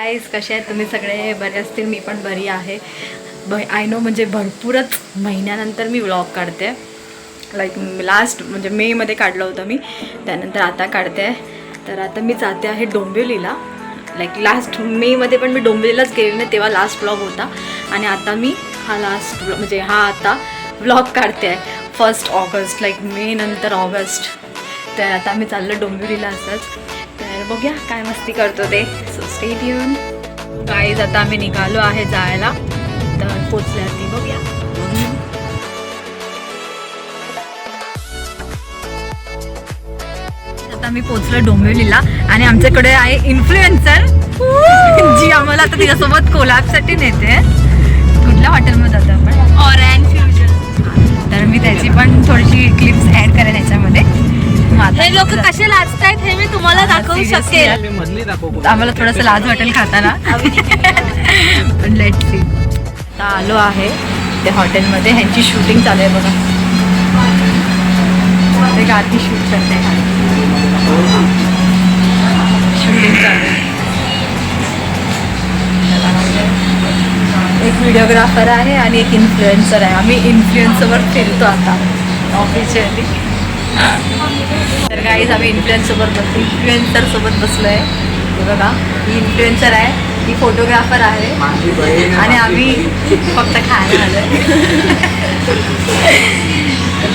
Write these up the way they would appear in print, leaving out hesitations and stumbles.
Guys, कसे आहेत तुम्ही सगळे? बरे असतील, मी पण बरी आहे. आय नो, म्हणजे भरपूरच महिन्यानंतर मी व्लॉग काढते. लाईक लास्ट म्हणजे मेमध्ये काढलं होतं मी, त्यानंतर आता काढते. तर आता मी जाते आहे डोंबिवलीला. लाईक लास्ट मेमध्ये पण मी डोंबिवलीलाच गेले नाही, तेव्हा लास्ट व्लॉग होता. आणि आता मी हा लास्ट म्हणजे हा आता व्लॉग काढते आहे 1 ऑगस्ट, लाईक मे नंतर ऑगस्ट. तर आता आम्ही चाललो डोंबिवलीला असंच. तर बघूया काय मस्ती करतो ते. So stay tune guys. आता आम्ही निघालो आहे जायला, तर पोचल्यावरती बघूया. आता आम्ही पोचलो डोंबिवलीला आणि आमच्याकडे आहे इन्फ्लुएन्सर जी आम्हाला आता तिच्यासोबत कोलॅबसाठी नेते. कुठल्या हॉटेलमध्ये जातो आपण? ऑरॅन फ्युजन. तर मी त्याची पण थोडीशी क्लिप्स ॲड करेन याच्यामध्ये. हे लोक कसे लाजतायत हे मी तुम्हाला दाखवू शकेल. आम्हाला थोडंसं लाज वाटेल खाताना, पण लेट्स सी. आता आलो आहे त्या हॉटेलमध्ये. ह्यांची शूटिंग चालू आहे बघा. ते गाती शूट करते, शूटिंग चालू आहे. एक व्हिडिओग्राफर आहे आणि एक इन्फ्लुएन्सर आहे. आम्ही इन्फ्लुएन्सरवर फिरतो आता ऑफिशियली. तर गाईज आम्ही इन्फ्लुएन्सर सोबत बसलो आहे. हे बघा, ही इन्फ्लुएन्सर आहे, ही फोटोग्राफर आहे आणि आम्ही फक्त खायला आलो आहे.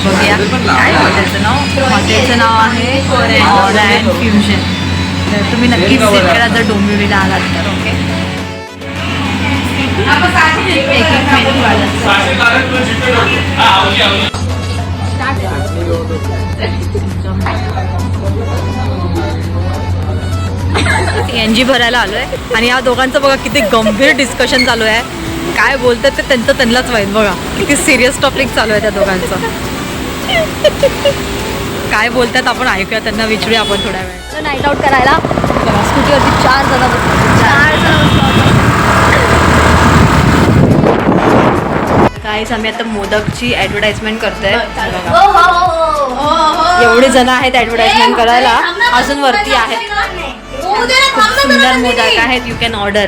बघूया काय हॉटेलचं नाव. हॉटेलचं नाव आहे ऑरॅन फ्युजन. तर तुम्ही नक्कीच विजिट करा जर डोंबिवलीला आलात तर. ओके, एक मेनू एनजी भरायला आलो आहे. आणि या दोघांचं बघा किती गंभीर डिस्कशन चालू आहे. काय बोलतात ते त्यांनाच माहीत. बघा किती सिरियस टॉपिक चालू आहे त्या दोघांचं. काय बोलतात आपण ऐकूया, त्यांना विचारूया आपण थोड्या वेळ. नाईट आउट करायला स्कूटीवरती 4 जण बसलो. काहीच आम्ही आता मोदकची ॲडव्हर्टाइजमेंट करतोय. एवढे जण आहेत ॲडव्हर्टाइजमेंट करायला, अजून वरती आहेत. खूप सुंदर मोदक आहेत, यू कॅन ऑर्डर.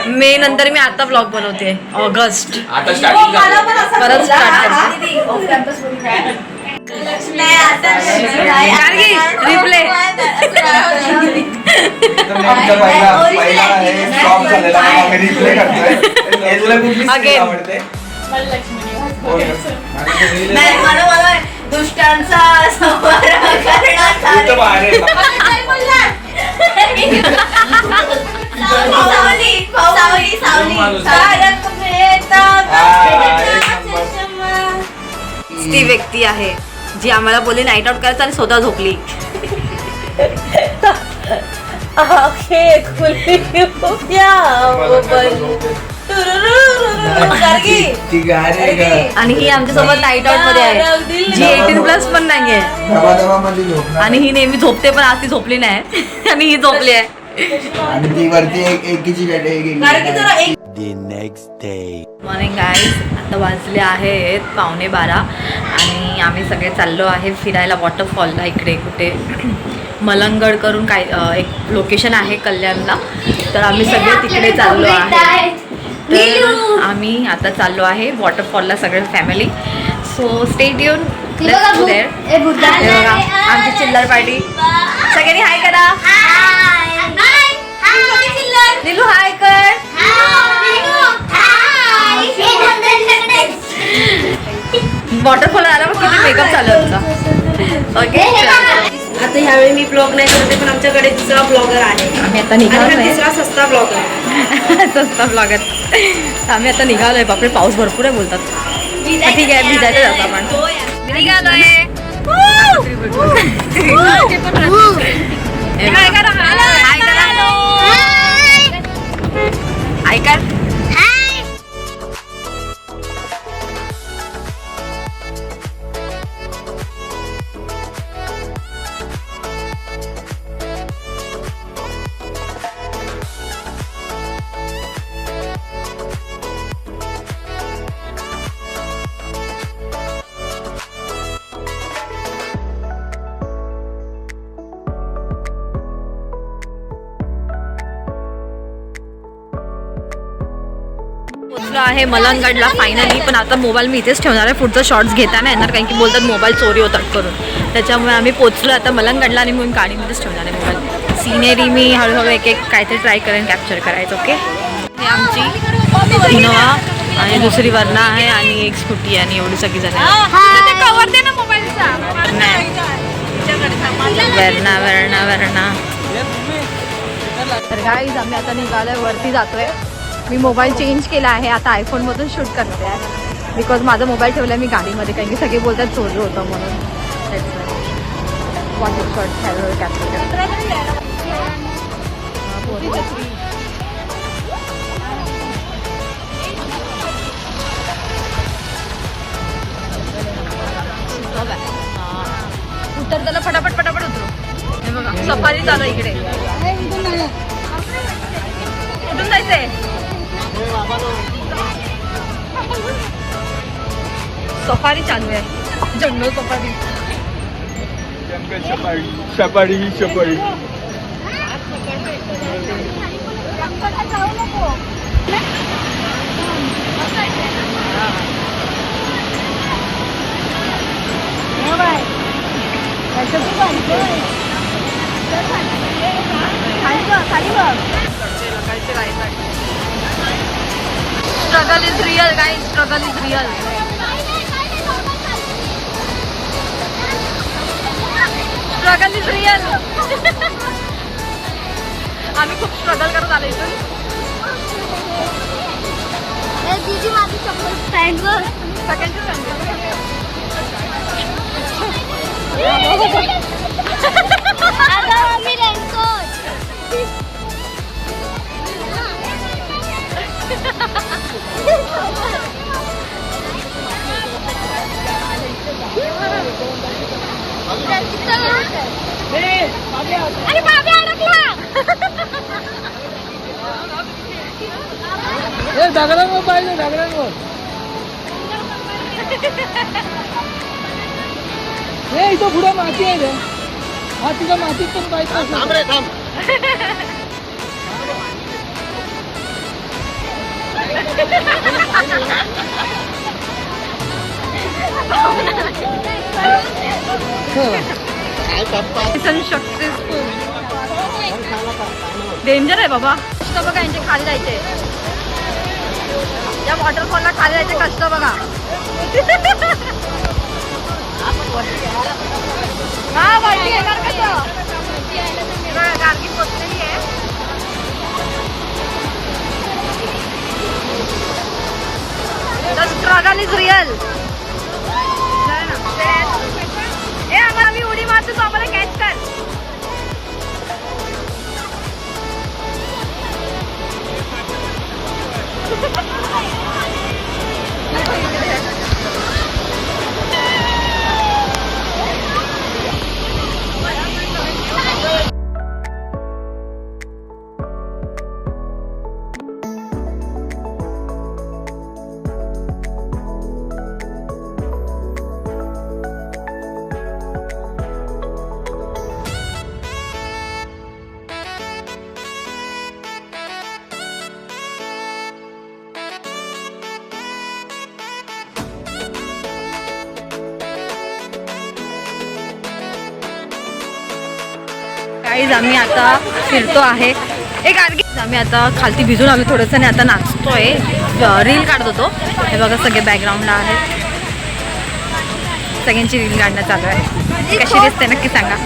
मे नंतर मी आता ब्लॉग बनवते. ऑगस्ट परत स्टार्ट करते. रिप्ले दुष्टांचा ती व्यक्ती आहे जी आम्हाला बोलली नाईट आउट करायचं आणि स्वतः झोपली. आणि ही आमच्यासोबत नाईट आउट मध्ये आहे, जी 18+ पण नाहीये. आणि ही नेहमी झोपते, पण आज ती झोपली नाही आणि ही झोपली आहे. मॉर्निंग गाईज, आता वाजले आहेत 11:15 आणि आम्ही सगळे चाललो आहे फिरायला वॉटरफॉलला. इकडे कुठे मलंगड करून काय एक लोकेशन आहे कल्याणला, तर आम्ही सगळे तिकडे चाललो आहे. तर आम्ही आता चाललो आहे वॉटरफॉलला सगळे फॅमिली. So stay tune. आमची चिल्लर पार्टी. सगळ्यांनी हाय करा. नीलू हाय कर. वॉटरफॉल आला मग किती मेकअप चालू होता. ओके, आता ह्यावेळी मी ब्लॉग नाही करते, पण आमच्याकडे दुसरा ब्लॉगर आहे. आम्ही आता निघालोय. तिसरा सस्ता ब्लॉगर. सस्ता ब्लॉगर. आम्ही आता निघालोय. बापरे, पाऊस भरपूर आहे बोलतात. ठीक आहे, भिजायचं जातं आपण. निघालोय. ऐका पोहोचलो आहे मलंगगडला फायनली. पण आता मोबाईल मी इथेच ठेवणार आहे, पुढचं शॉर्ट्स घेता नाही येणार, कारण की बोलतात मोबाईल चोरी होतात करून. त्याच्यामुळे आम्ही पोहोचलो आता मलंगगडला आणि म्हणून गाडीमध्येच ठेवणार आहे मोबाईल. सिनेरी मी हळूहळू एक एक काहीतरी ट्राय करेन कॅप्चर करायचं. ओके, हे आमची इनोवा आणि दुसरी वर्णा आहे आणि एक स्कूटी आणि एवढी सगळी जण वर्णा वर्णा वर्णा. तर गाईज आम्ही आता निघालोय, वरती जातोय. मी मोबाईल चेंज केला आहे, आता आयफोनमधून शूट करते आहे बिकॉज माझा मोबाईल ठेवला मी गाडीमध्ये, कारण की सगळे बोलतात चोरलं होतं म्हणून. उतर त्याला फटाफट फटाफट उतरू. हे बघा सफारी चालू इकडे. कुठून जायचंय? सफारी चालू आहे, जंगल safari. Safari safari. Struggle is real guys, struggle is real. Struggle is real. आम्ही खूप स्ट्रगल करत आलो इथून. दीदी माझी चप्पल स्टँडवर अगं मी रेनकोट. अरे बाबा अडकला. दगडांवर पाहिजे, दगडांवर. हे इथं पुढं माती आहे रे. हा तिथं मातीत पण पाहिजे. सक्सेसफुल. डेंजर आहे बाबा. कष्ट बघा यांचे खाली जायचे, या वॉटरफॉलला खाली जायचे कष्ट बघा. हा वाटी येणार कसं गार्गी पोचलेली आहे. The struggle is real. ए आम्हाला मी उडी मारतो, तू आम्हाला कॅच कर. गाईज आम्ही आता फिरतो आहे. एक आम्ही आता खालती भिजून आलो थोडंसं आणि आता नाचतोय, रील काढत होतो. हे बघा सगळे बॅकग्राऊंडला आहेत, सगळ्यांची रील काढणं चालू आहे. कशी दिसते नक्की सांगा.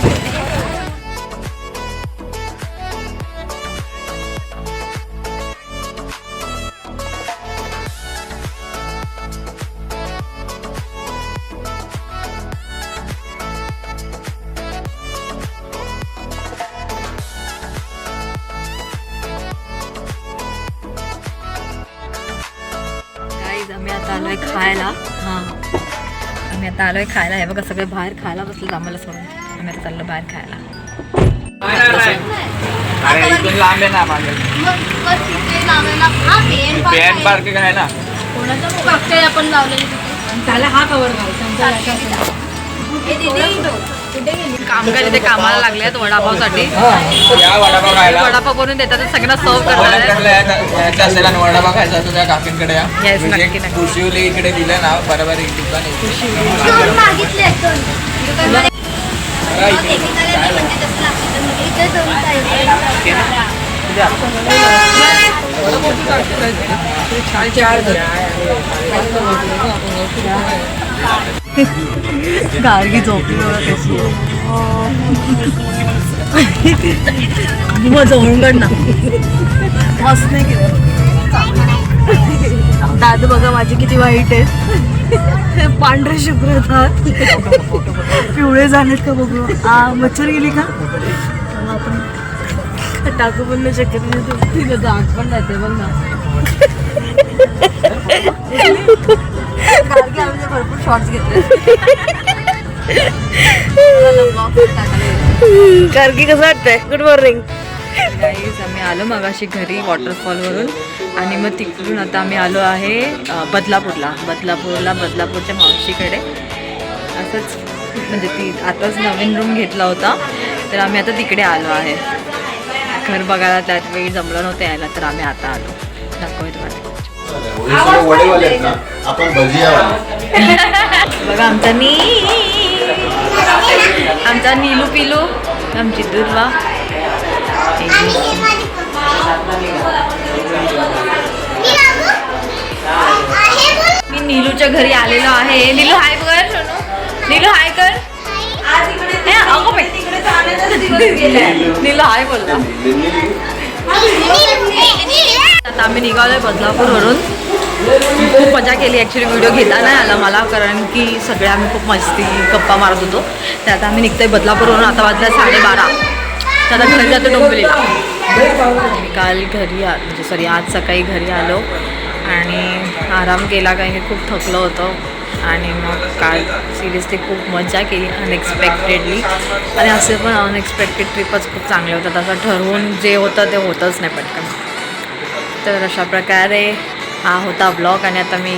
आम्ही आता आलोय खायला. हां आम्ही आता आलोय खायला. हे बघा सगळे बाहेर खायला बसलेत आम्हाला सोडून. आम्ही आता चाललो बाहेर खायला. लांब आहे ना माझं. पॅन पार्क आहे ना. आपण लावलेली त्याला हा कवर घालतो. कामगार इथे कामाला लागले आहेत वडापावसाठी. या वडापाव खायला वडापाव बनवून देतात सगळ्यांना सर्व करणार आहेत. असेल आणि वडापाव खायचा असतो त्या काकींकडे या. Yes, नक्की, नक्की. कुशिवली इकडे दिलं नाव बरोबर एक ठिकाण आहे. दोन मागितले दुकानमध्ये इथे दोन गार्गी झोपली बघा कशी मग जवळून काढ ना मस्त नाही केलं. दादू बघा माझी किती वाईट आहे. पांढरे शुभ्र आहेत, पिवळे झालेत का बघू. मच्छर गेली का आपण टाकू पण नाही शकत. तिथं दाग पण जाते बघ ना. भरपूर शॉर्ट्स घेतले. कारगी कसं वाटतंय? Good morning. गाईज आम्ही आलो मगाशी घरी वॉटरफॉलवरून आणि मग तिकडून आता आम्ही आलो आहे बदलापूरच्या मावशीकडे. असंच म्हणजे ती आताच नवीन रूम घेतला होता तर आम्ही आता तिकडे आलो आहे. घर बघायला त्यात वेळी जमलं नव्हतं यायला तर आम्ही आता आलो. दाखवूया तुम्हाला. आपण बघा आमचा नीलू पिलू, आमची दुर्वा. मी नीलूच्या घरी आलेलो आहे. नीलू हाय कर सोनू. नीलू हाय कर. नीलू हाय बोलला. आता आम्ही निघालोय बदलापूरवरून. खूप मजा केली ॲक्च्युली. व्हिडिओ घेता नाही आला मला कारण की सगळे आम्ही खूप मस्ती गप्पा मारत होतो. तर आता आम्ही निघतोय बदलापूरवरून. आता वाजला 12:30. तर आता घरी जातो डोंबिवलीला. मी काल घरी म्हणजे आज सकाळी घरी आलो आणि आराम केला कारण की खूप थकलो होतो. आणि मग काल सिरियसली खूप मजा केली अनएक्सपेक्टेडली. आणि असे पण अनएक्सपेक्टेड ट्रिपच खूप चांगले होतात. असं ठरवून जे होतं ते होतंच नाही पटकन. तर अशा प्रकारे हा होता ब्लॉग आणि आता मी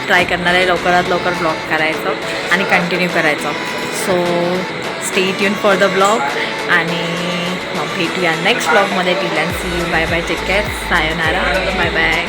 ट्राय करणार आहे लवकरात लवकर ब्लॉग करायचं आणि कंटिन्यू करायचं. So stay tune for the blog आणि भेटूया नेक्स्ट ब्लॉगमध्ये. Till and see you. Bye bye. Take care. Sayonara. Bye bye.